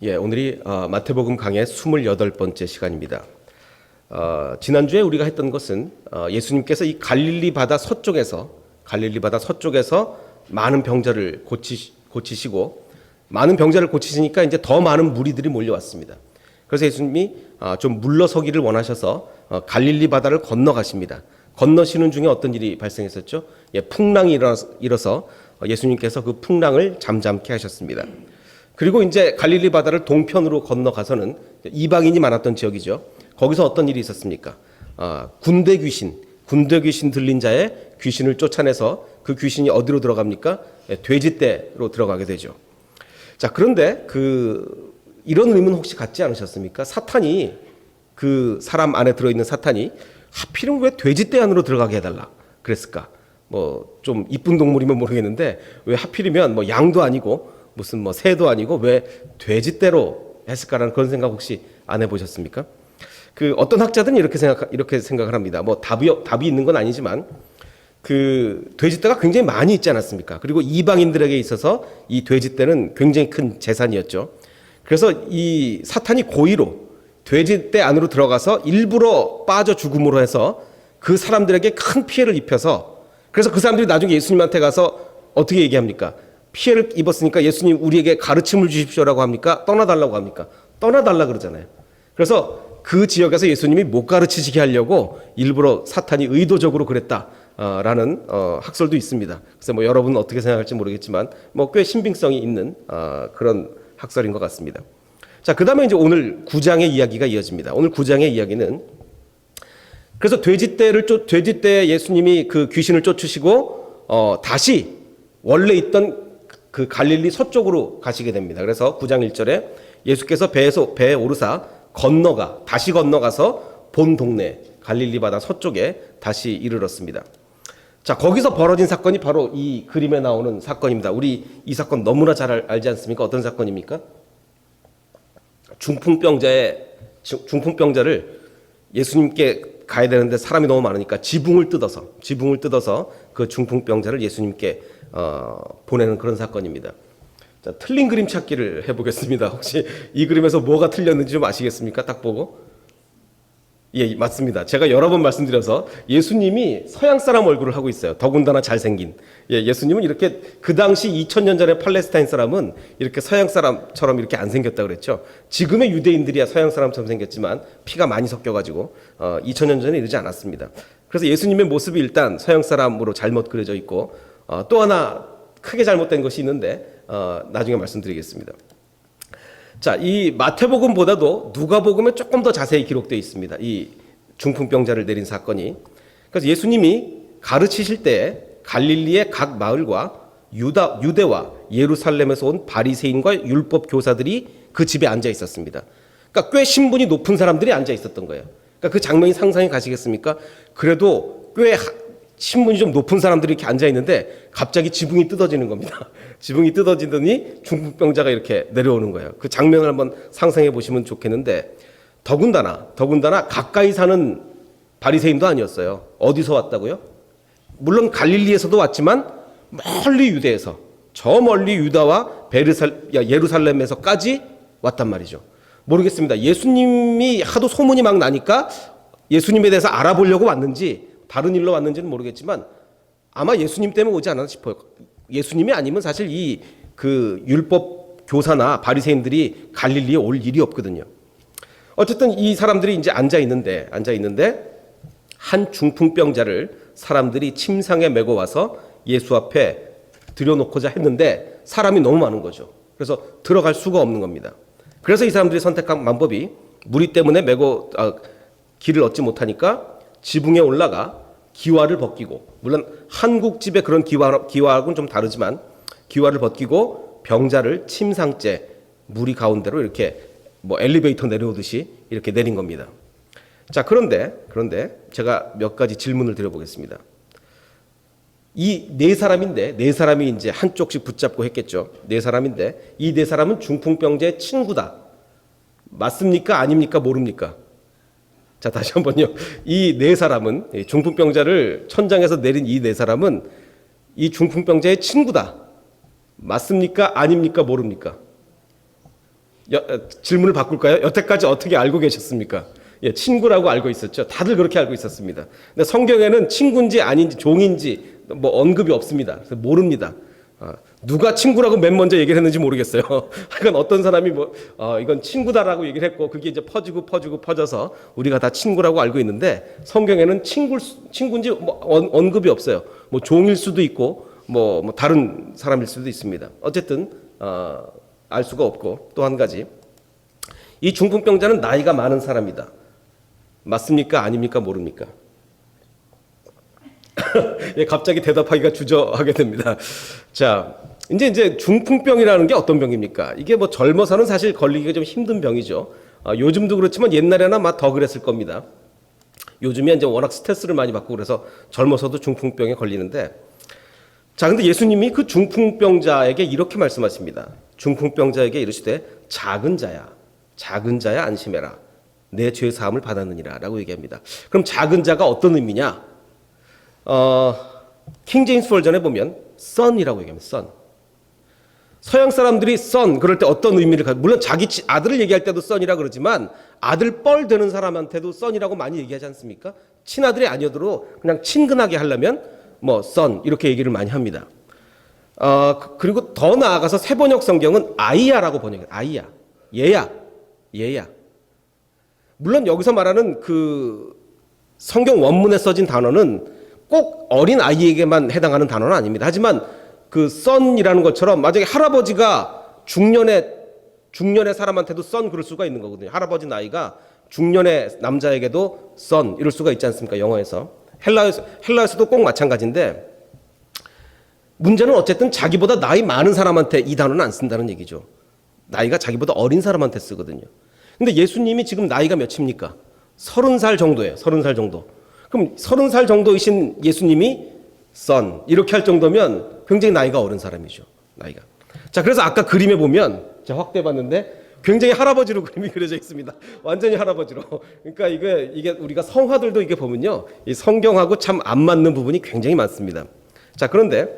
오늘이 마태복음 강의 28번째 시간입니다. 지난주에 우리가 했던 것은 예수님께서 이 갈릴리 바다 서쪽에서 많은 병자를 고치시고 많은 병자를 고치시니까 이제 더 많은 무리들이 몰려왔습니다. 그래서 예수님이 좀 물러서기를 원하셔서 갈릴리 바다를 건너가십니다. 건너시는 중에 어떤 일이 발생했었죠? 풍랑이 일어서 예수님께서 그 풍랑을 잠잠케 하셨습니다. 그리고 이제 갈릴리 바다를 동편으로 건너가서는 이방인이 많았던 지역이죠. 거기서 어떤 일이 있었습니까? 군대 귀신 들린 자의 귀신을 쫓아내서 그 귀신이 어디로 들어갑니까? 돼지떼로 들어가게 되죠. 자, 그런데 이런 의문 혹시 갖지 않으셨습니까? 사탄이 그 사람 안에 들어있는 사탄이 하필이면 왜 돼지떼 안으로 들어가게 해달라 그랬을까? 좀 이쁜 동물이면 모르겠는데 왜 하필이면 양도 아니고 무슨 새도 아니고 왜 돼지떼로 했을까라는 그런 생각 혹시 안 해보셨습니까? 어떤 학자들은 이렇게 생각을 합니다. 답이 있는 건 아니지만 돼지떼가 굉장히 많이 있지 않았습니까? 그리고 이방인들에게 있어서 이 돼지떼는 굉장히 큰 재산이었죠. 그래서 이 사탄이 고의로 돼지떼 안으로 들어가서 일부러 빠져 죽음으로 해서 그 사람들에게 큰 피해를 입혀서, 그래서 그 사람들이 나중에 예수님한테 가서 어떻게 얘기합니까? 피해를 입었으니까 예수님 우리에게 가르침을 주십시오라고 합니까? 떠나달라고 합니까? 떠나달라 그러잖아요. 그래서 그 지역에서 예수님이 못 가르치시게 하려고 일부러 사탄이 의도적으로 그랬다라는 학설도 있습니다. 그래서 여러분은 어떻게 생각할지 모르겠지만 꽤 신빙성이 있는 그런 학설인 것 같습니다. 자, 그 다음에 이제 오늘 9장의 이야기가 이어집니다. 오늘 9장의 이야기는, 그래서 돼지떼 예수님이 그 귀신을 쫓으시고 다시 원래 있던 그 갈릴리 서쪽으로 가시게 됩니다. 그래서 9장 1절에 예수께서 배에 오르사 다시 건너가서 본 동네 갈릴리 바다 서쪽에 다시 이르렀습니다. 자, 거기서 벌어진 사건이 바로 이 그림에 나오는 사건입니다. 우리 이 사건 너무나 잘 알지 않습니까? 어떤 사건입니까? 중풍병자를 예수님께 가야 되는데 사람이 너무 많으니까 지붕을 뜯어서 그 중풍병자를 예수님께 보내는 그런 사건입니다. 자, 틀린 그림 찾기를 해보겠습니다. 혹시 이 그림에서 뭐가 틀렸는지 좀 아시겠습니까? 딱 보고. 예, 맞습니다. 제가 여러 번 말씀드려서 예수님이 서양 사람 얼굴을 하고 있어요. 더군다나 잘생긴. 예수님은 이렇게 그 당시 2000년 전에 팔레스타인 사람은 이렇게 서양 사람처럼 이렇게 안 생겼다 그랬죠. 지금의 유대인들이야 서양 사람처럼 생겼지만 피가 많이 섞여가지고 2000년 전에 이러지 않았습니다. 그래서 예수님의 모습이 일단 서양 사람으로 잘못 그려져 있고, 또 하나 크게 잘못된 것이 있는데 나중에 말씀드리겠습니다. 자, 이 마태복음보다도 누가복음에 조금 더 자세히 기록되어 있습니다. 이 중풍병자를 내린 사건이. 그래서 예수님이 가르치실 때 갈릴리의 각 마을과 유대와 예루살렘에서 온 바리새인과 율법 교사들이 그 집에 앉아 있었습니다. 그러니까 꽤 신분이 높은 사람들이 앉아 있었던 거예요. 그러니까 그 장면이 상상이 가시겠습니까? 그래도 꽤 신분이 좀 높은 사람들이 이렇게 앉아 있는데 갑자기 지붕이 뜯어지는 겁니다. 지붕이 뜯어지더니 중풍병자가 이렇게 내려오는 거예요. 그 장면을 한번 상상해 보시면 좋겠는데, 더군다나 가까이 사는 바리새인도 아니었어요. 어디서 왔다고요? 물론 갈릴리에서도 왔지만 멀리 유대에서, 저 멀리 유다와 예루살렘에서까지 왔단 말이죠. 모르겠습니다. 예수님이 하도 소문이 막 나니까 예수님에 대해서 알아보려고 왔는지 다른 일로 왔는지는 모르겠지만 아마 예수님 때문에 오지 않았나 싶어요. 예수님이 아니면 사실 그 율법 교사나 바리새인들이 갈릴리에 올 일이 없거든요. 어쨌든 이 사람들이 이제 앉아 있는데 한 중풍병자를 사람들이 침상에 메고 와서 예수 앞에 들여놓고자 했는데 사람이 너무 많은 거죠. 그래서 들어갈 수가 없는 겁니다. 그래서 이 사람들이 선택한 방법이, 무리 때문에 길을 얻지 못하니까 지붕에 올라가 기와를 벗기고, 물론 한국 집의 그런 기와하고는 좀 다르지만 기와를 벗기고 병자를 침상째 무리 가운데로 이렇게 엘리베이터 내려오듯이 이렇게 내린 겁니다. 자, 그런데 제가 몇 가지 질문을 드려보겠습니다. 이 네 사람이 이제 한쪽씩 붙잡고 했겠죠. 네 사람인데 이 네 사람은 중풍병자의 친구다. 맞습니까? 아닙니까? 모릅니까? 자, 다시 한번요. 이 네 사람은, 중풍병자를 천장에서 내린 이 네 사람은 이 중풍병자의 친구다. 맞습니까? 아닙니까? 모릅니까? 질문을 바꿀까요? 여태까지 어떻게 알고 계셨습니까? 예, 친구라고 알고 있었죠. 다들 그렇게 알고 있었습니다. 근데 성경에는 친구인지 아닌지 종인지 뭐 언급이 없습니다. 그래서 모릅니다. 누가 친구라고 맨 먼저 얘기를 했는지 모르겠어요. 하여간 어떤 사람이 이건 친구다라고 얘기를 했고 그게 이제 퍼져서 우리가 다 친구라고 알고 있는데 성경에는 친구인지 뭐 언급이 없어요. 뭐 종일 수도 있고 뭐 다른 사람일 수도 있습니다. 어쨌든 알 수가 없고 또 한 가지 이 중풍병자는 나이가 많은 사람이다. 맞습니까? 아닙니까? 모릅니까? 예, 갑자기 대답하기가 주저하게 됩니다. 자, 이제 중풍병이라는 게 어떤 병입니까? 이게 뭐 젊어서는 사실 걸리기가 좀 힘든 병이죠. 요즘도 그렇지만 옛날에는 아마 더 그랬을 겁니다. 요즘에 이제 워낙 스트레스를 많이 받고 그래서 젊어서도 중풍병에 걸리는데, 자, 근데 예수님이 그 중풍병자에게 이렇게 말씀하십니다. 중풍병자에게 이르시되 작은 자야 안심해라. 내 죄 사함을 받았느니라 라고 얘기합니다. 그럼 작은 자가 어떤 의미냐? 킹 제임스 버전에 보면 son이라고 얘기합니다. son. 서양 사람들이 son 그럴 때 어떤 의미를 물론 자기 아들을 얘기할 때도 son이라 그러지만 아들 뻘 되는 사람한테도 son이라고 많이 얘기하지 않습니까? 친아들이 아니어도 그냥 친근하게 하려면 뭐 son 이렇게 얘기를 많이 합니다. 그리고 더 나아가서 세번역 성경은 아이야라고 번역해요. 아이야, 얘야. 물론 여기서 말하는 그 성경 원문에 써진 단어는 꼭 어린 아이에게만 해당하는 단어는 아닙니다. 하지만 그 son이라는 것처럼 만약에 할아버지가 중년의 사람한테도 son 그럴 수가 있는 거거든요. 할아버지 나이가 중년의 남자에게도 son 이럴 수가 있지 않습니까? 영어에서. 헬라에서도 꼭 마찬가지인데 문제는 어쨌든 자기보다 나이 많은 사람한테 이 단어는 안 쓴다는 얘기죠. 나이가 자기보다 어린 사람한테 쓰거든요. 근데 예수님이 지금 나이가 몇입니까? 30살 정도예요. 30살 정도. 그럼 30살 정도이신 예수님이 son 이렇게 할 정도면 굉장히 나이가 어린 사람이죠. 나이가. 자, 그래서 아까 그림에 보면 제가 확대해 봤는데 굉장히 할아버지로 그림이 그려져 있습니다. 완전히 할아버지로. 그러니까 이게 우리가 성화들도 이게 보면요. 이 성경하고 참 안 맞는 부분이 굉장히 많습니다. 자, 그런데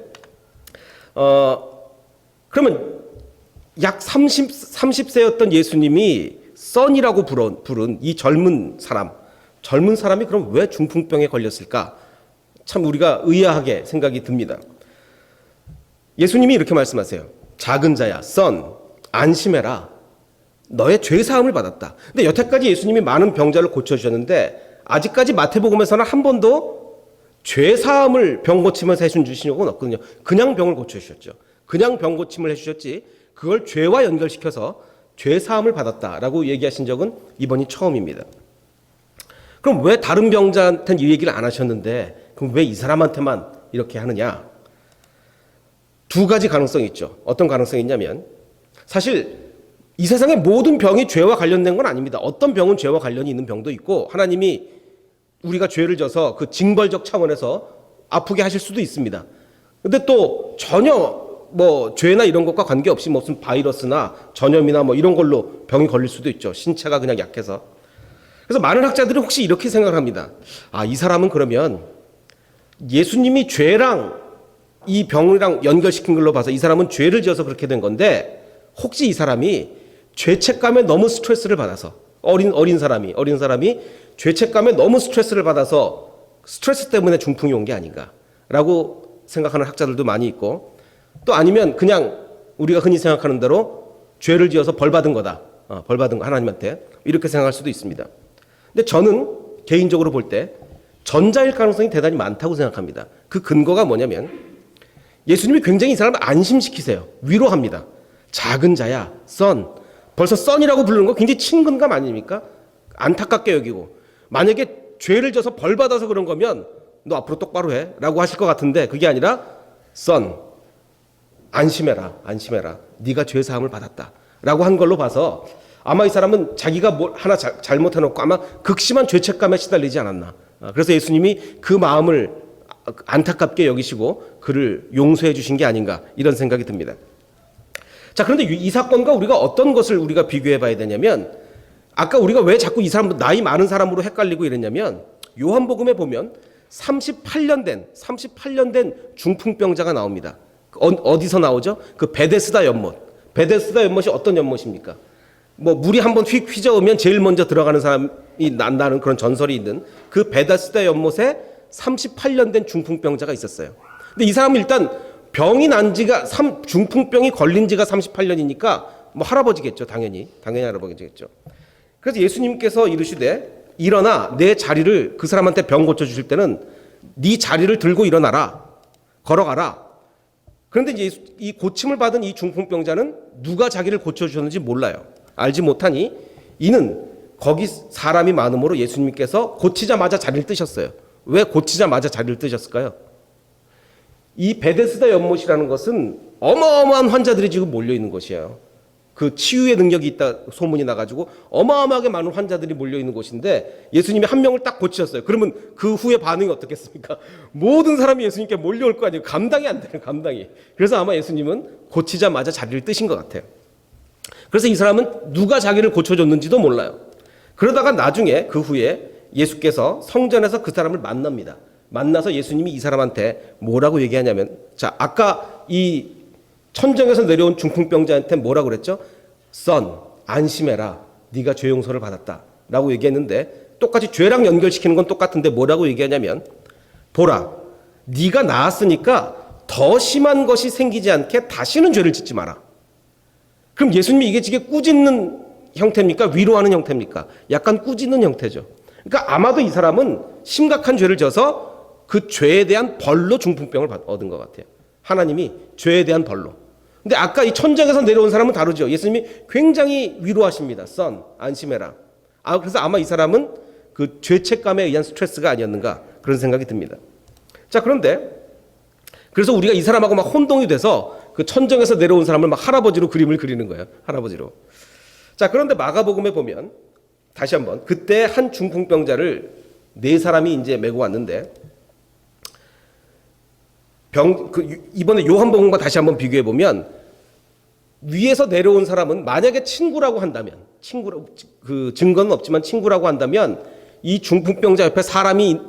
그러면 약 30세였던 예수님이 son이라고 부른 이 젊은 사람이 그럼 왜 중풍병에 걸렸을까? 참 우리가 의아하게 생각이 듭니다. 예수님이 이렇게 말씀하세요. 작은 자야, son, 안심해라. 너의 죄 사함을 받았다. 근데 여태까지 예수님이 많은 병자를 고쳐주셨는데 아직까지 마태복음에서는 한 번도 죄 사함을 병 고치면서 해주신 적은 없거든요. 그냥 병을 고쳐주셨죠. 그냥 병 고침을 해주셨지 그걸 죄와 연결시켜서 죄 사함을 받았다라고 얘기하신 적은 이번이 처음입니다. 그럼 왜 다른 병자한테는 이 얘기를 안 하셨는데 그럼 왜 이 사람한테만 이렇게 하느냐? 두 가지 가능성이 있죠. 어떤 가능성이 있냐면 사실 이 세상의 모든 병이 죄와 관련된 건 아닙니다. 어떤 병은 죄와 관련이 있는 병도 있고 하나님이 우리가 죄를 져서 그 징벌적 차원에서 아프게 하실 수도 있습니다. 근데 또 전혀 뭐 죄나 이런 것과 관계없이 무슨 바이러스나 전염이나 뭐 이런 걸로 병이 걸릴 수도 있죠. 신체가 그냥 약해서. 그래서 많은 학자들이 혹시 이렇게 생각을 합니다. 이 사람은 그러면 예수님이 죄랑 이 병이랑 연결시킨 걸로 봐서 이 사람은 죄를 지어서 그렇게 된 건데 혹시 이 사람이 죄책감에 너무 스트레스를 받아서 어린 사람이 죄책감에 너무 스트레스를 받아서 스트레스 때문에 중풍이 온 게 아닌가라고 생각하는 학자들도 많이 있고 또 아니면 그냥 우리가 흔히 생각하는 대로 죄를 지어서 벌 받은 거다. 벌 받은 거 하나님한테 이렇게 생각할 수도 있습니다. 근데 저는 개인적으로 볼 때 전자일 가능성이 대단히 많다고 생각합니다. 그 근거가 뭐냐면 예수님이 굉장히 이 사람을 안심시키세요. 위로합니다. 작은 자야, son. 벌써 son이라고 부르는 거 굉장히 친근감 아닙니까? 안타깝게 여기고 만약에 죄를 져서 벌 받아서 그런 거면 너 앞으로 똑바로 해 라고 하실 것 같은데 그게 아니라 son. 안심해라. 네가 죄 사함을 받았다 라고 한 걸로 봐서 아마 이 사람은 자기가 뭘 하나 잘못해놓고 아마 극심한 죄책감에 시달리지 않았나. 그래서 예수님이 그 마음을 안타깝게 여기시고 그를 용서해 주신 게 아닌가 이런 생각이 듭니다. 자, 그런데 이 사건과 우리가 어떤 것을 우리가 비교해 봐야 되냐면 아까 우리가 왜 자꾸 이 사람 나이 많은 사람으로 헷갈리고 이랬냐면 요한복음에 보면 38년 된 중풍병자가 나옵니다. 어디서 나오죠? 그 베데스다 연못. 베데스다 연못이 어떤 연못입니까? 뭐 물이 한번 휘저으면 제일 먼저 들어가는 사람이 난다는 그런 전설이 있는 그 베데스다 연못에 38년 된 중풍병자가 있었어요. 근데 이 사람은 일단 병이 난 지가 중풍병이 걸린 지가 38년이니까 뭐 할아버지겠죠. 당연히 할아버지겠죠. 그래서 예수님께서 이르시되 일어나 내 자리를, 그 사람한테 병 고쳐 주실 때는 네 자리를 들고 일어나라, 걸어가라. 그런데 이제 이 고침을 받은 이 중풍병자는 누가 자기를 고쳐 주셨는지 몰라요. 알지 못하니 이는 거기 사람이 많음으로 예수님께서 고치자마자 자리를 뜨셨어요. 왜 고치자마자 자리를 뜨셨을까요? 이 베데스다 연못이라는 것은 어마어마한 환자들이 지금 몰려 있는 곳이에요. 그 치유의 능력이 있다 소문이 나가지고 어마어마하게 많은 환자들이 몰려 있는 곳인데 예수님이 한 명을 딱 고치셨어요. 그러면 그 후에 반응이 어떻겠습니까? 모든 사람이 예수님께 몰려올 거 아니에요. 감당이 안 되는 감당이. 그래서 아마 예수님은 고치자마자 자리를 뜨신 것 같아요. 그래서 이 사람은 누가 자기를 고쳐줬는지도 몰라요. 그러다가 나중에 그 후에 예수께서 성전에서 그 사람을 만납니다. 만나서 예수님이 이 사람한테 뭐라고 얘기하냐면, 자, 아까 이 천정에서 내려온 중풍병자한테 뭐라고 그랬죠? Son, 안심해라. 네가 죄 용서를 받았다. 라고 얘기했는데 똑같이 죄랑 연결시키는 건 똑같은데 뭐라고 얘기하냐면, 보라, 네가 나았으니까 더 심한 것이 생기지 않게 다시는 죄를 짓지 마라. 그럼 예수님이 이게 꾸짖는 형태입니까? 위로하는 형태입니까? 약간 꾸짖는 형태죠. 그러니까 아마도 이 사람은 심각한 죄를 져서 그 죄에 대한 벌로 중풍병을 얻은 것 같아요. 하나님이 죄에 대한 벌로. 근데 아까 이 천정에서 내려온 사람은 다르죠. 예수님이 굉장히 위로하십니다. Son, 안심해라. 그래서 아마 이 사람은 그 죄책감에 의한 스트레스가 아니었는가 그런 생각이 듭니다. 자, 그런데 그래서 우리가 이 사람하고 막 혼동이 돼서 그 천정에서 내려온 사람을 막 할아버지로 그림을 그리는 거예요. 할아버지로. 자, 그런데 마가복음에 보면 다시 한번 그때 한 중풍병자를 네 사람이 이제 메고 왔는데 이번에 요한복음과 다시 한번 비교해 보면 위에서 내려온 사람은 만약에 친구라고 한다면, 그 증거는 없지만 친구라고 한다면 이 중풍병자 옆에 사람이,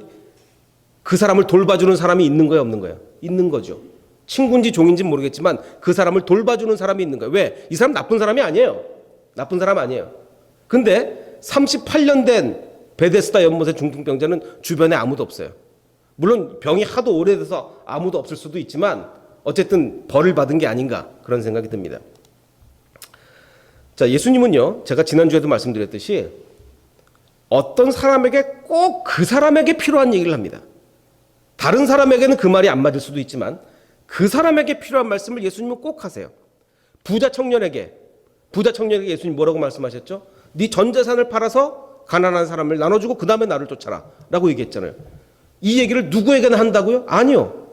그 사람을 돌봐주는 사람이 있는 거예요, 없는 거예요? 있는 거죠. 친구인지 종인지는 모르겠지만 그 사람을 돌봐주는 사람이 있는 거예요. 왜? 이 사람 나쁜 사람이 아니에요. 나쁜 사람 아니에요. 근데 38년 된 베데스다 연못의 중풍병자는 주변에 아무도 없어요. 물론 병이 하도 오래돼서 아무도 없을 수도 있지만 어쨌든 벌을 받은 게 아닌가 그런 생각이 듭니다. 자, 예수님은요, 제가 지난주에도 말씀드렸듯이 어떤 사람에게 꼭 그 사람에게 필요한 얘기를 합니다. 다른 사람에게는 그 말이 안 맞을 수도 있지만 그 사람에게 필요한 말씀을 예수님은 꼭 하세요. 부자 청년에게 예수님 뭐라고 말씀하셨죠? 네 전 재산을 팔아서 가난한 사람을 나눠주고 그 다음에 나를 쫓아라 라고 얘기했잖아요. 이 얘기를 누구에게나 한다고요? 아니요.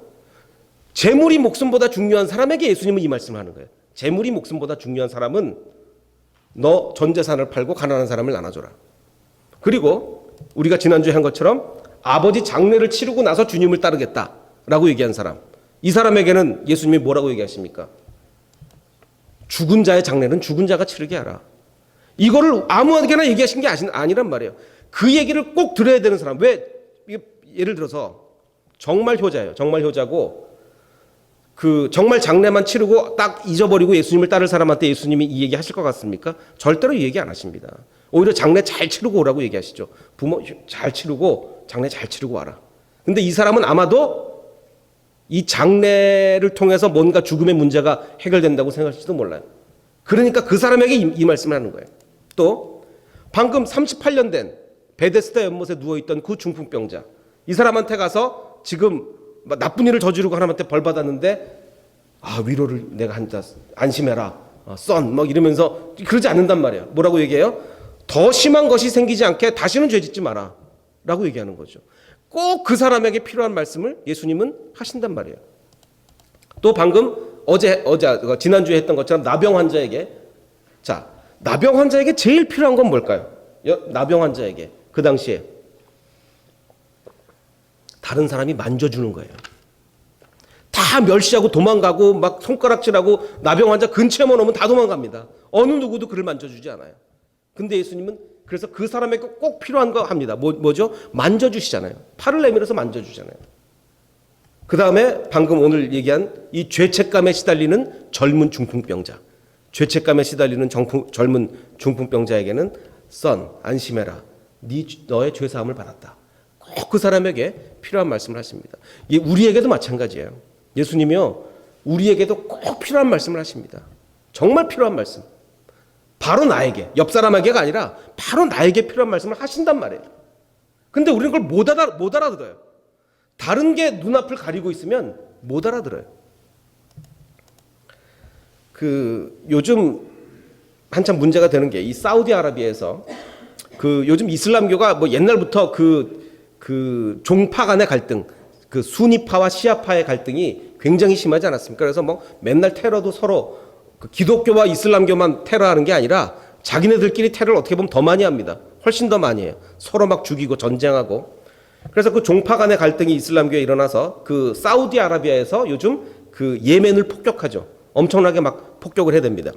재물이 목숨보다 중요한 사람에게 예수님은 이 말씀을 하는 거예요. 재물이 목숨보다 중요한 사람은 너 전 재산을 팔고 가난한 사람을 나눠줘라. 그리고 우리가 지난주에 한 것처럼 아버지 장례를 치르고 나서 주님을 따르겠다라고 얘기한 사람, 이 사람에게는 예수님이 뭐라고 얘기하십니까? 죽은 자의 장례는 죽은 자가 치르게 하라. 이거를 아무에게나 얘기하신 게 아니란 말이에요. 그 얘기를 꼭 들어야 되는 사람. 왜? 예를 들어서 정말 효자예요. 정말 효자고 그 정말 장례만 치르고 딱 잊어버리고 예수님을 따를 사람한테 예수님이 이 얘기 하실 것 같습니까? 절대로 이 얘기 안 하십니다. 오히려 장례 잘 치르고 오라고 얘기하시죠. 부모 잘 치르고 장례 잘 치르고 와라. 근데 이 사람은 아마도 이 장례를 통해서 뭔가 죽음의 문제가 해결된다고 생각할지도 몰라요. 그러니까 그 사람에게 이 말씀을 하는 거예요. 또 방금 38년 된 베데스다 연못에 누워있던 그 중풍병자, 이 사람한테 가서 지금 나쁜 일을 저지르고 하나님한테 벌 받았는데 위로를 내가 한다, 안심해라, 썬 이러면서 그러지 않는단 말이에요. 뭐라고 얘기해요? 더 심한 것이 생기지 않게 다시는 죄 짓지 마라 라고 얘기하는 거죠. 꼭 그 사람에게 필요한 말씀을 예수님은 하신단 말이에요. 또 방금 지난주에 했던 것처럼 나병 환자에게, 자, 나병 환자에게 제일 필요한 건 뭘까요? 나병 환자에게 그 당시에 다른 사람이 만져주는 거예요. 다 멸시하고 도망가고 막 손가락질하고 나병 환자 근처에만 오면 다 도망갑니다. 어느 누구도 그를 만져주지 않아요. 근데 예수님은 그래서 그 사람에게 꼭 필요한 거 합니다. 뭐죠? 만져주시잖아요. 팔을 내밀어서 만져주잖아요. 그 다음에 방금 오늘 얘기한 이 죄책감에 시달리는 젊은 중풍병자, 죄책감에 시달리는 젊은 중풍병자에게는 선, 안심해라. 너의 죄사함을 받았다. 꼭 그 사람에게 필요한 말씀을 하십니다. 우리에게도 마찬가지예요. 예수님이요, 우리에게도 꼭 필요한 말씀을 하십니다. 정말 필요한 말씀. 바로 나에게, 옆 사람에게가 아니라 바로 나에게 필요한 말씀을 하신단 말이에요. 근데 우리는 그걸 못 알아들어요. 다른 게 눈앞을 가리고 있으면 못 알아들어요. 요즘 한참 문제가 되는 게 이 사우디아라비아에서 요즘 이슬람교가 뭐 옛날부터 종파 간의 갈등, 수니파와 시아파의 갈등이 굉장히 심하지 않았습니까? 그래서 뭐 맨날 테러도 서로 기독교와 이슬람교만 테러하는 게 아니라 자기네들끼리 테러를 어떻게 보면 더 많이 합니다. 훨씬 더 많이 해요. 서로 막 죽이고 전쟁하고. 그래서 종파 간의 갈등이 이슬람교에 일어나서 사우디아라비아에서 요즘 예멘을 폭격하죠. 엄청나게 막 폭격을 해댑니다.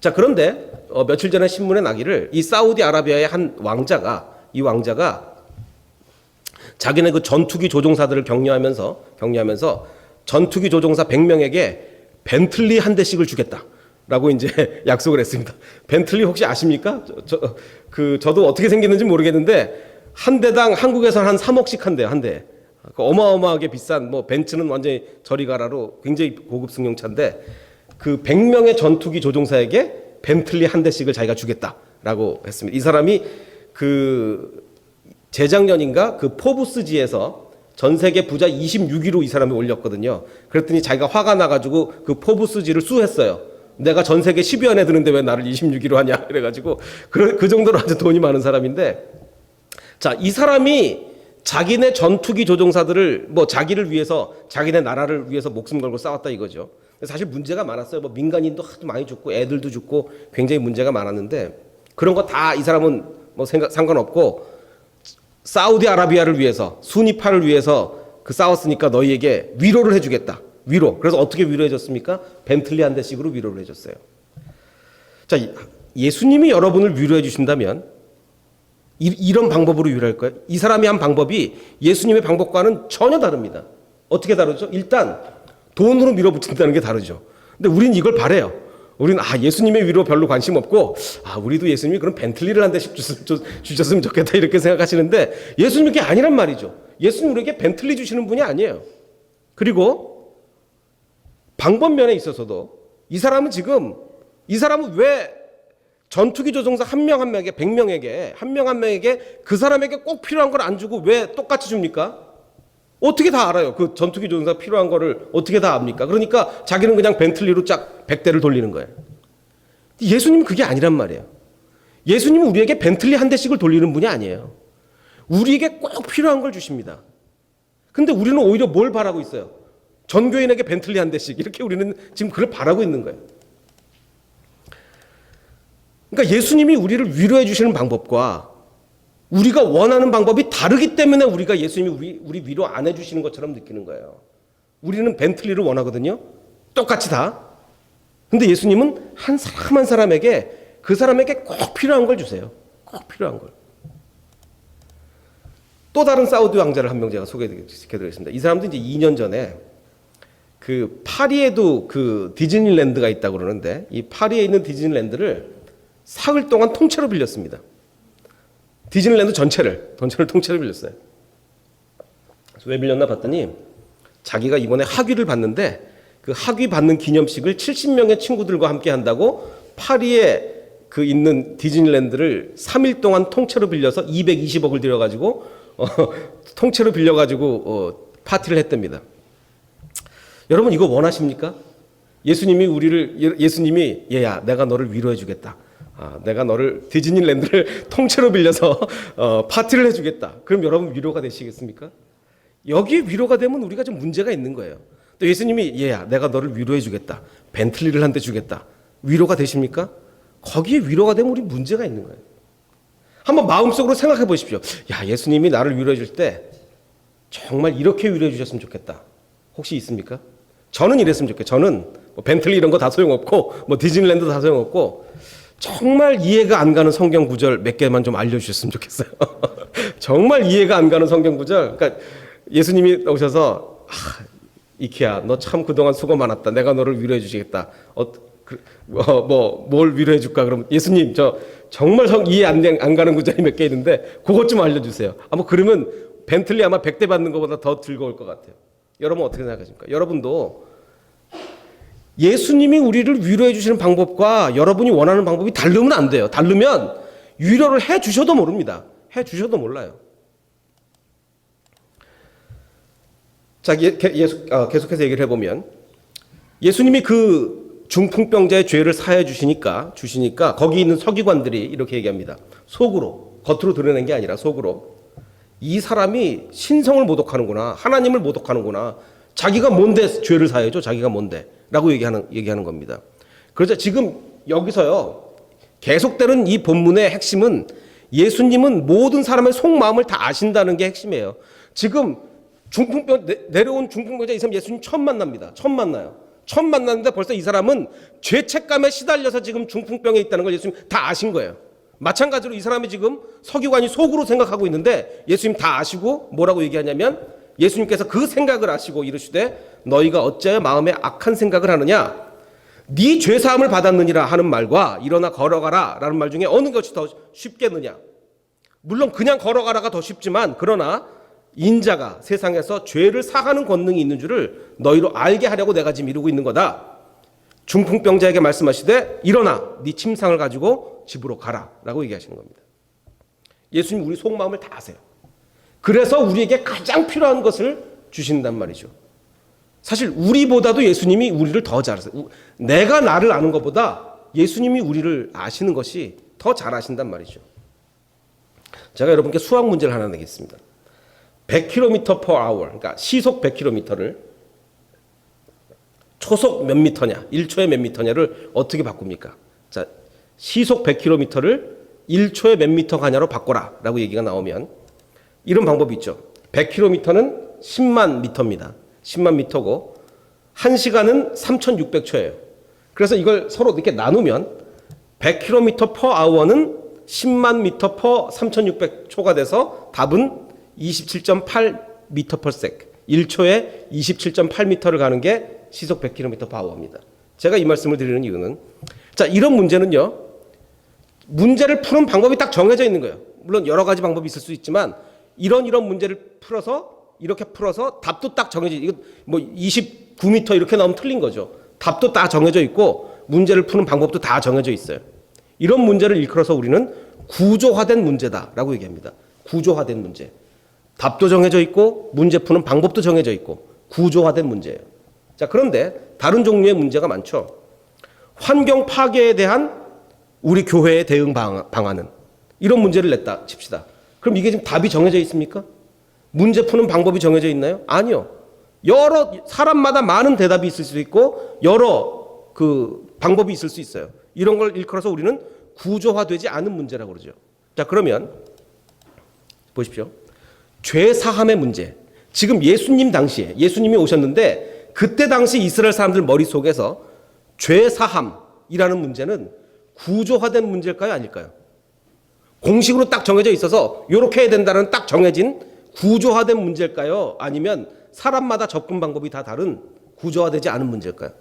자, 그런데 며칠 전에 신문에 나기를 이 사우디아라비아의 한 왕자가 자기네 전투기 조종사들을 격려하면서 전투기 조종사 100명에게 벤틀리 한 대씩을 주겠다라고 이제 약속을 했습니다. 벤틀리 혹시 아십니까? 저도 어떻게 생겼는지 모르겠는데 한 대당 한국에서는 한 3억씩 한대요, 한 대. 어마어마하게 비싼, 벤츠는 완전히 저리 가라로 굉장히 고급 승용차인데 100명의 전투기 조종사에게 벤틀리 한 대씩을 자기가 주겠다라고 했습니다. 이 사람이 재작년인가 포브스지에서 전 세계 부자 26위로 이 사람이 올렸거든요. 그랬더니 자기가 화가 나가지고 포브스지를 수했어요. 내가 전 세계 10위 안에 드는데 왜 나를 26위로 하냐 그래가지고 그 정도로 아주 돈이 많은 사람인데, 자, 이 사람이 자기네 전투기 조종사들을 자기를 위해서, 자기네 나라를 위해서 목숨 걸고 싸웠다 이거죠. 사실 문제가 많았어요. 민간인도 하도 많이 죽고 애들도 죽고 굉장히 문제가 많았는데 그런 거 다 이 사람은 상관없고 사우디아라비아를 위해서, 수니파를 위해서 싸웠으니까 너희에게 위로를 해주겠다. 위로. 그래서 어떻게 위로해줬습니까? 벤틀리 한 대씩으로 위로를 해줬어요. 자, 예수님이 여러분을 위로해 주신다면 이런 방법으로 위로할까요? 이 사람이 한 방법이 예수님의 방법과는 전혀 다릅니다. 어떻게 다르죠? 일단 돈으로 밀어붙인다는 게 다르죠. 근데 우린 이걸 바래요. 우리는 예수님의 위로 별로 관심 없고 우리도 예수님이 그럼 벤틀리를 한 대씩 주셨으면 좋겠다 이렇게 생각하시는데 예수님이 그게 아니란 말이죠. 예수님 우리에게 벤틀리 주시는 분이 아니에요. 그리고 방법면에 있어서도 이 사람은 왜 전투기 조종사 한 명 한 명에게 100명에게 한 명에게 그 사람에게 꼭 필요한 걸 안 주고 왜 똑같이 줍니까? 어떻게 다 알아요? 전투기 조종사 필요한 거를 어떻게 다 압니까? 그러니까 자기는 그냥 벤틀리로 쫙 100대를 돌리는 거예요. 예수님은 그게 아니란 말이에요. 예수님은 우리에게 벤틀리 한 대씩을 돌리는 분이 아니에요. 우리에게 꼭 필요한 걸 주십니다. 근데 우리는 오히려 뭘 바라고 있어요? 전교인에게 벤틀리 한 대씩, 이렇게 우리는 지금 그걸 바라고 있는 거예요. 그러니까 예수님이 우리를 위로해 주시는 방법과 우리가 원하는 방법이 다르기 때문에 우리가 예수님이 우리 위로 안 해주시는 것처럼 느끼는 거예요. 우리는 벤틀리를 원하거든요. 똑같이 다. 근데 예수님은 한 사람 한 사람에게 그 사람에게 꼭 필요한 걸 주세요. 꼭 필요한 걸. 또 다른 사우디 왕자를 한 명 제가 소개해드리겠습니다. 이 사람도 이제 2년 전에 파리에도 디즈니랜드가 있다고 그러는데 이 파리에 있는 디즈니랜드를 사흘 동안 통째로 빌렸습니다. 디즈니랜드 전체를 통째로 빌렸어요. 그래서 왜 빌렸나 봤더니 자기가 이번에 학위를 받는데 그 학위 받는 기념식을 70명의 친구들과 함께 한다고 파리에 있는 디즈니랜드를 3일 동안 통째로 빌려서 220억을 들여가지고 통째로 빌려가지고 파티를 했답니다. 여러분 이거 원하십니까? 예수님이 얘야 내가 너를 위로해 주겠다. 내가 너를 디즈니랜드를 통째로 빌려서 파티를 해주겠다. 그럼 여러분 위로가 되시겠습니까? 여기에 위로가 되면 우리가 좀 문제가 있는 거예요. 또 예수님이 얘야 내가 너를 위로해 주겠다. 벤틀리를 한 대 주겠다. 위로가 되십니까? 거기에 위로가 되면 우리 문제가 있는 거예요. 한번 마음속으로 생각해 보십시오. 야, 예수님이 나를 위로해 줄 때 정말 이렇게 위로해 주셨으면 좋겠다. 혹시 있습니까? 저는 이랬으면 좋겠어요. 저는 벤틀리 이런 거 다 소용없고 디즈니랜드 다 소용없고 정말 이해가 안 가는 성경 구절 몇 개만 좀 알려주셨으면 좋겠어요. 정말 이해가 안 가는 성경 구절. 그러니까 예수님이 오셔서 이키야 너 참 그동안 수고 많았다. 내가 너를 위로해 주시겠다. 뭘 위로해 줄까? 그럼 예수님, 저 정말 이해 안 가는 구절이 몇 개 있는데 그것 좀 알려주세요. 아마 그러면 벤틀리 아마 100대 받는 것보다 더 즐거울 것 같아요. 여러분 어떻게 생각하십니까? 여러분도 예수님이 우리를 위로해 주시는 방법과 여러분이 원하는 방법이 다르면 안 돼요. 다르면 위로를 해 주셔도 모릅니다. 해 주셔도 몰라요. 자, 계속해서 얘기를 해보면 예수님이 그 중풍병자의 죄를 사해 주시니까 거기 있는 서기관들이 이렇게 얘기합니다. 속으로, 겉으로 드러낸 게 아니라 속으로, 이 사람이 신성을 모독하는구나, 하나님을 모독하는구나, 자기가 뭔데 죄를 사해줘, 자기가 뭔데 라고 얘기하는 겁니다. 그래서 지금 여기서요, 계속되는 이 본문의 핵심은 예수님은 모든 사람의 속마음을 다 아신다는 게 핵심이에요. 지금 내려온 중풍병자 이 사람 예수님 처음 만납니다. 처음 만나요. 처음 만났는데 벌써 이 사람은 죄책감에 시달려서 지금 중풍병에 있다는 걸 예수님 다 아신 거예요. 마찬가지로 이 사람이 지금 서기관이 속으로 생각하고 있는데 예수님 다 아시고 뭐라고 얘기하냐면 예수님께서 그 생각을 아시고 이르시되 너희가 어찌하여 마음에 악한 생각을 하느냐, 네 죄사함을 받았느니라 하는 말과 일어나 걸어가라 라는 말 중에 어느 것이 더 쉽겠느냐. 물론 그냥 걸어가라가 더 쉽지만 그러나 인자가 세상에서 죄를 사하는 권능이 있는 줄을 너희로 알게 하려고 내가 지금 이루고 있는 거다. 중풍병자에게 말씀하시되 일어나 네 침상을 가지고 집으로 가라 라고 얘기하시는 겁니다. 예수님 우리 속마음을 다 아세요. 그래서 우리에게 가장 필요한 것을 주신단 말이죠. 사실 우리보다도 예수님이 우리를 더 잘 아세요. 내가 나를 아는 것보다 예수님이 우리를 아시는 것이 더 잘 아신단 말이죠. 제가 여러분께 수학 문제를 하나 내겠습니다. 100km/h, 그러니까 시속 100km를 초속 몇 미터냐, 1초에 몇 미터냐를 어떻게 바꿉니까? 자, 시속 100km를 1초에 몇 미터 가냐로 바꿔라 라고 얘기가 나오면 이런 방법이 있죠. 100km는 10만 미터입니다. 10만 미터고 1시간은 3,600초예요. 그래서 이걸 서로 이렇게 나누면 100km/h는 10만 미터 per 3,600초가 돼서 답은 27.8m/s. 1초에 27.8m를 가는 게 시속 100km/h입니다. 제가 이 말씀을 드리는 이유는, 자, 이런 문제는요, 문제를 푸는 방법이 딱 정해져 있는 거예요. 물론 여러 가지 방법이 있을 수 있지만 이런 문제를 이렇게 풀어서 답도 딱 정해져, 이거 뭐 29m 이렇게 나오면 틀린 거죠. 답도 다 정해져 있고 문제를 푸는 방법도 다 정해져 있어요. 이런 문제를 일컬어서 우리는 구조화된 문제다라고 얘기합니다. 구조화된 문제. 답도 정해져 있고 문제 푸는 방법도 정해져 있고 구조화된 문제예요. 자, 그런데 다른 종류의 문제가 많죠. 환경 파괴에 대한 우리 교회의 대응 방안은, 이런 문제를 냈다 칩시다. 그럼 이게 지금 답이 정해져 있습니까? 문제 푸는 방법이 정해져 있나요? 아니요. 여러 사람마다 많은 대답이 있을 수 있고 여러 그 방법이 있을 수 있어요. 이런 걸 일컬어서 우리는 구조화되지 않은 문제라고 그러죠. 자, 그러면 보십시오. 죄 사함의 문제. 지금 예수님 당시에 예수님이 오셨는데 그때 당시 이스라엘 사람들 머릿속에서 죄 사함이라는 문제는 구조화된 문제일까요, 아닐까요? 공식으로 딱 정해져 있어서 이렇게 해야 된다는 딱 정해진 구조화된 문제일까요? 아니면 사람마다 접근 방법이 다 다른 구조화되지 않은 문제일까요?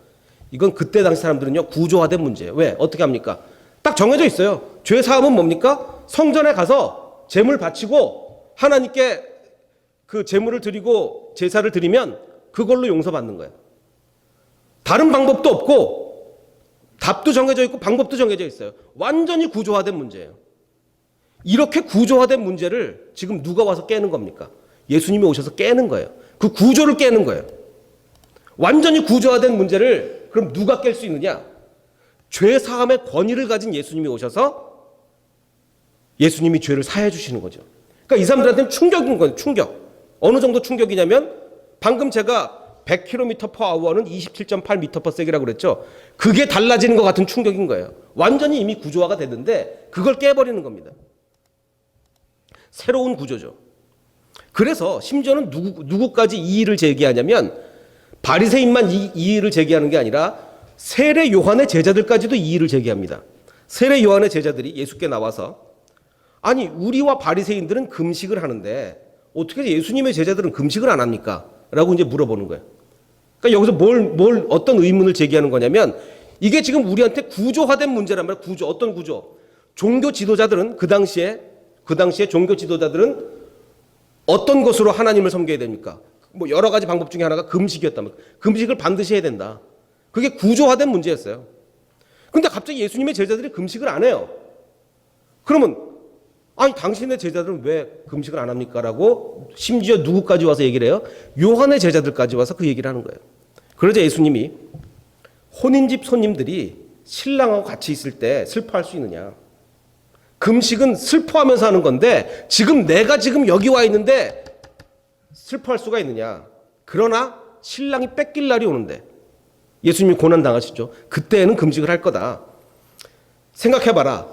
이건 그때 당시 사람들은요, 구조화된 문제예요. 왜? 어떻게 합니까? 딱 정해져 있어요. 죄 사함은 뭡니까? 성전에 가서 제물 바치고 하나님께 그 제물을 드리고 제사를 드리면 그걸로 용서받는 거예요. 다른 방법도 없고 답도 정해져 있고 방법도 정해져 있어요. 완전히 구조화된 문제예요. 이렇게 구조화된 문제를 지금 누가 와서 깨는 겁니까? 예수님이 오셔서 깨는 거예요. 그 구조를 깨는 거예요. 완전히 구조화된 문제를 그럼 누가 깰 수 있느냐? 죄 사함의 권위를 가진 예수님이 오셔서 예수님이 죄를 사해 주시는 거죠. 그러니까 이 사람들한테는 충격인 거예요. 충격. 어느 정도 충격이냐면 방금 제가 100km/h는 27.8m/s이라고 그랬죠. 그게 달라지는 것 같은 충격인 거예요. 완전히 이미 구조화가 됐는데 그걸 깨버리는 겁니다. 새로운 구조죠. 그래서 심지어는 누구까지 이의를 제기하냐면 바리새인만 이의를 제기하는 게 아니라 세례 요한의 제자들까지도 이의를 제기합니다. 세례 요한의 제자들이 예수께 나와서, 아니 우리와 바리새인들은 금식을 하는데 어떻게 예수님의 제자들은 금식을 안 합니까? 라고 이제 물어보는 거예요. 그러니까 여기서 어떤 의문을 제기하는 거냐면 이게 지금 우리한테 구조화된 문제란 말이에요. 구조. 어떤 구조? 종교 지도자들은 그 당시에 종교 지도자들은 어떤 것으로 하나님을 섬겨야 됩니까? 뭐 여러 가지 방법 중에 하나가 금식이었단 말이에요. 금식을 반드시 해야 된다. 그게 구조화된 문제였어요. 근데 갑자기 예수님의 제자들이 금식을 안 해요. 그러면 아니 당신의 제자들은 왜 금식을 안 합니까? 라고 심지어 누구까지 와서 얘기를 해요? 요한의 제자들까지 와서 그 얘기를 하는 거예요. 그러자 예수님이 혼인집 손님들이 신랑하고 같이 있을 때 슬퍼할 수 있느냐? 금식은 슬퍼하면서 하는 건데 지금 내가 지금 여기 와 있는데 슬퍼할 수가 있느냐? 그러나 신랑이 뺏길 날이 오는데 예수님이 고난 당하시죠. 그때는 금식을 할 거다. 생각해봐라.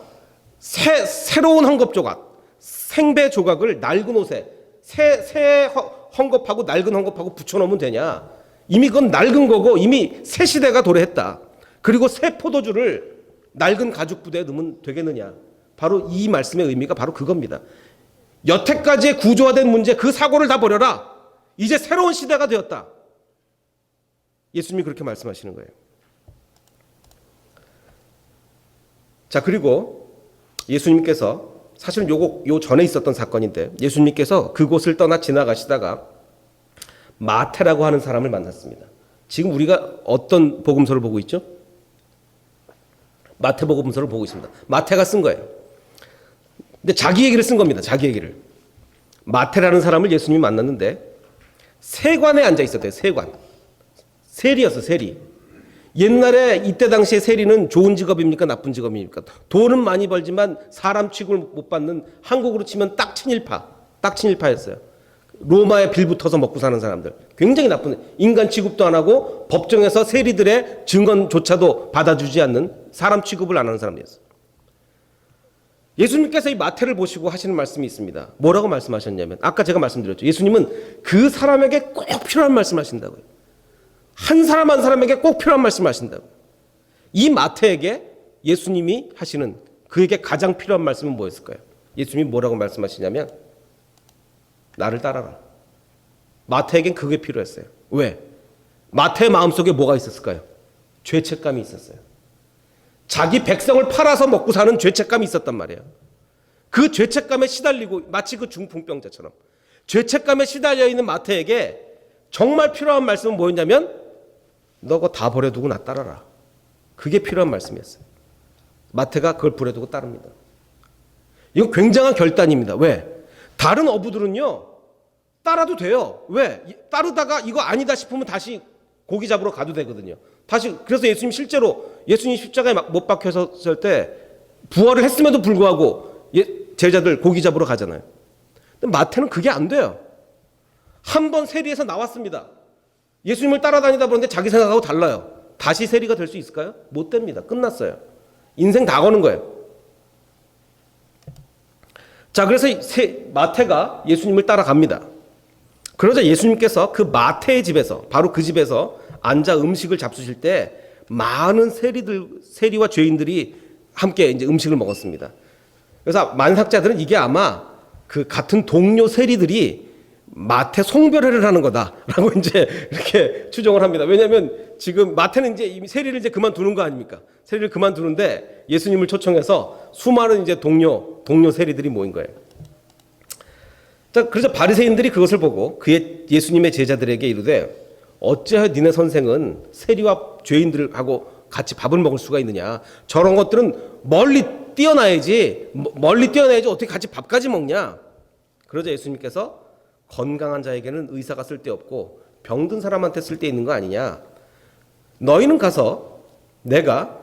새로운 헝겊 조각, 생배 조각을 낡은 옷에 새 헝겊하고 낡은 헝겊하고 붙여놓으면 되냐? 이미 그건 낡은 거고 이미 새 시대가 도래했다. 그리고 새 포도주를 낡은 가죽 부대에 넣으면 되겠느냐? 바로 이 말씀의 의미가 바로 그겁니다. 여태까지의 구조화된 문제 그 사고를 다 버려라. 이제 새로운 시대가 되었다. 예수님이 그렇게 말씀하시는 거예요. 자, 그리고 예수님께서 사실은 요 전에 있었던 사건인데 예수님께서 그곳을 떠나 지나가시다가 마태라고 하는 사람을 만났습니다. 지금 우리가 어떤 복음서를 보고 있죠? 마태복음서를 보고 있습니다. 마태가 쓴 거예요. 근데 자기 얘기를 쓴 겁니다. 자기 얘기를. 마태라는 사람을 예수님이 만났는데 세관에 앉아 있었대요. 세관. 세리였어, 세리. 옛날에 이때 당시에 세리는 좋은 직업입니까? 나쁜 직업입니까? 돈은 많이 벌지만 사람 취급을 못 받는, 한국으로 치면 딱 친일파였어요. 로마에 빌붙어서 먹고 사는 사람들. 굉장히 나쁜, 인간 취급도 안 하고 법정에서 세리들의 증언조차도 받아주지 않는, 사람 취급을 안 하는 사람이었어요. 예수님께서 이 마태를 보시고 하시는 말씀이 있습니다. 뭐라고 말씀하셨냐면 아까 제가 말씀드렸죠. 예수님은 그 사람에게 꼭 필요한 말씀을 하신다고요. 한 사람 한 사람에게 꼭 필요한 말씀을 하신다고. 이 마태에게 예수님이 하시는 그에게 가장 필요한 말씀은 뭐였을까요? 예수님이 뭐라고 말씀하시냐면 나를 따라라. 마태에겐 그게 필요했어요. 왜? 마태의 마음속에 뭐가 있었을까요? 죄책감이 있었어요. 자기 백성을 팔아서 먹고 사는 죄책감이 있었단 말이에요. 그 죄책감에 시달리고 마치 그 중풍병자처럼 죄책감에 시달려 있는 마태에게 정말 필요한 말씀은 뭐였냐면 너 그거 다 버려두고 나 따라라. 그게 필요한 말씀이었어요. 마태가 그걸 버려두고 따릅니다. 이거 굉장한 결단입니다. 왜? 다른 어부들은요 따라도 돼요. 왜? 따르다가 이거 아니다 싶으면 다시 고기 잡으러 가도 되거든요. 다시. 그래서 예수님 실제로 예수님 십자가에 못 박혔을 때 부활을 했음에도 불구하고 제자들 고기 잡으러 가잖아요. 근데 마태는 그게 안 돼요. 한 번 세리에서 나왔습니다. 예수님을 따라다니다 보는데 자기 생각하고 달라요. 다시 세리가 될 수 있을까요? 못 됩니다. 끝났어요. 인생 다 거는 거예요. 자, 그래서 마태가 예수님을 따라갑니다. 그러자 예수님께서 그 마태의 집에서, 바로 그 집에서 앉아 음식을 잡수실 때 많은 세리와 죄인들이 함께 이제 음식을 먹었습니다. 그래서 만학자들은 이게 아마 그 같은 동료 세리들이 마태 송별회를 하는 거다라고 이제 이렇게 추정을 합니다. 왜냐하면 지금 마태는 이제 이미 세리를 이제 그만두는 거 아닙니까? 세리를 그만두는데 예수님을 초청해서 수많은 이제 동료 세리들이 모인 거예요. 자, 그래서 바리새인들이 그것을 보고 예수님의 제자들에게 이르되 어찌하여 니네 선생은 세리와 죄인들하고 같이 밥을 먹을 수가 있느냐? 저런 것들은 멀리 뛰어나야지 어떻게 같이 밥까지 먹냐? 그러자 예수님께서 건강한 자에게는 의사가 쓸데없고 병든 사람한테 쓸데있는 거 아니냐? 너희는 가서 내가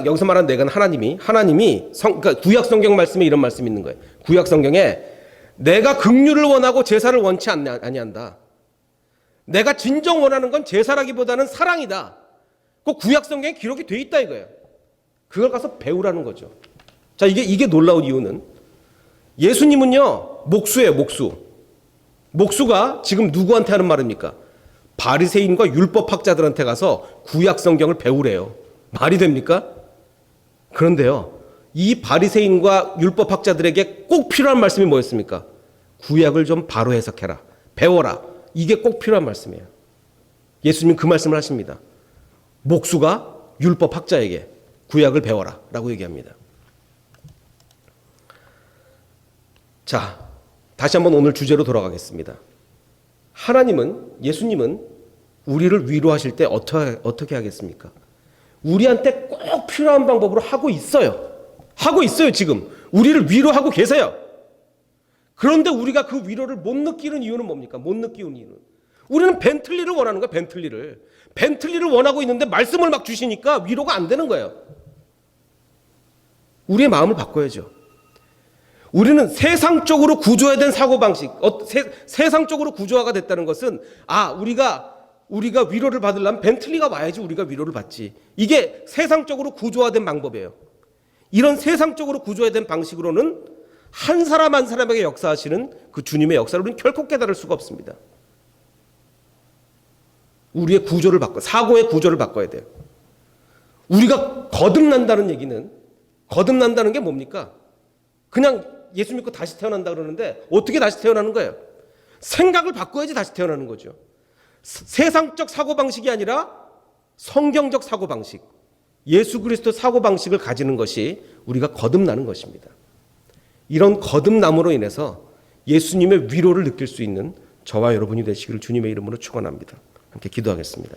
여기서 말하는 내가는 하나님이 그러니까 구약 성경 말씀에 이런 말씀이 있는 거예요. 구약 성경에 내가 긍휼을 원하고 제사를 원치 아니한다. 내가 진정 원하는 건 제사라기보다는 사랑이다. 그 구약 성경에 기록이 돼 있다 이거예요. 그걸 가서 배우라는 거죠. 자, 이게 놀라운 이유는 예수님은요 목수예요. 목수가 지금 누구한테 하는 말입니까? 바리새인과 율법학자들한테 가서 구약 성경을 배우래요. 말이 됩니까? 그런데요, 이 바리새인과 율법학자들에게 꼭 필요한 말씀이 뭐였습니까? 구약을 좀 바로 해석해라. 배워라. 이게 꼭 필요한 말씀이에요. 예수님 그 말씀을 하십니다. 목수가 율법 학자에게 구약을 배워라 라고 얘기합니다. 자, 다시 한번 오늘 주제로 돌아가겠습니다. 예수님은 우리를 위로하실 때 어떻게 하겠습니까? 우리한테 꼭 필요한 방법으로 하고 있어요. 지금. 우리를 위로하고 계세요. 그런데 우리가 그 위로를 못 느끼는 이유는 뭡니까? 못 느끼는 이유는. 우리는 벤틀리를 원하는 거야, 벤틀리를 원하고 있는데 말씀을 막 주시니까 위로가 안 되는 거예요. 우리의 마음을 바꿔야죠. 우리는 세상적으로 구조화된 사고방식, 세상적으로 구조화가 됐다는 것은, 우리가 위로를 받으려면 벤틀리가 와야지 우리가 위로를 받지. 이게 세상적으로 구조화된 방법이에요. 이런 세상적으로 구조화된 방식으로는 한 사람 한 사람에게 역사하시는 그 주님의 역사를 우리는 결코 깨달을 수가 없습니다. 우리의 구조를 사고의 구조를 바꿔야 돼요. 우리가 거듭난다는 게 뭡니까? 그냥 예수 믿고 다시 태어난다 그러는데 어떻게 다시 태어나는 거예요? 생각을 바꿔야지 다시 태어나는 거죠. 세상적 사고방식이 아니라 성경적 사고방식, 예수 그리스도 사고방식을 가지는 것이 우리가 거듭나는 것입니다. 이런 거듭남으로 인해서 예수님의 위로를 느낄 수 있는 저와 여러분이 되시기를 주님의 이름으로 축원합니다. 함께 기도하겠습니다.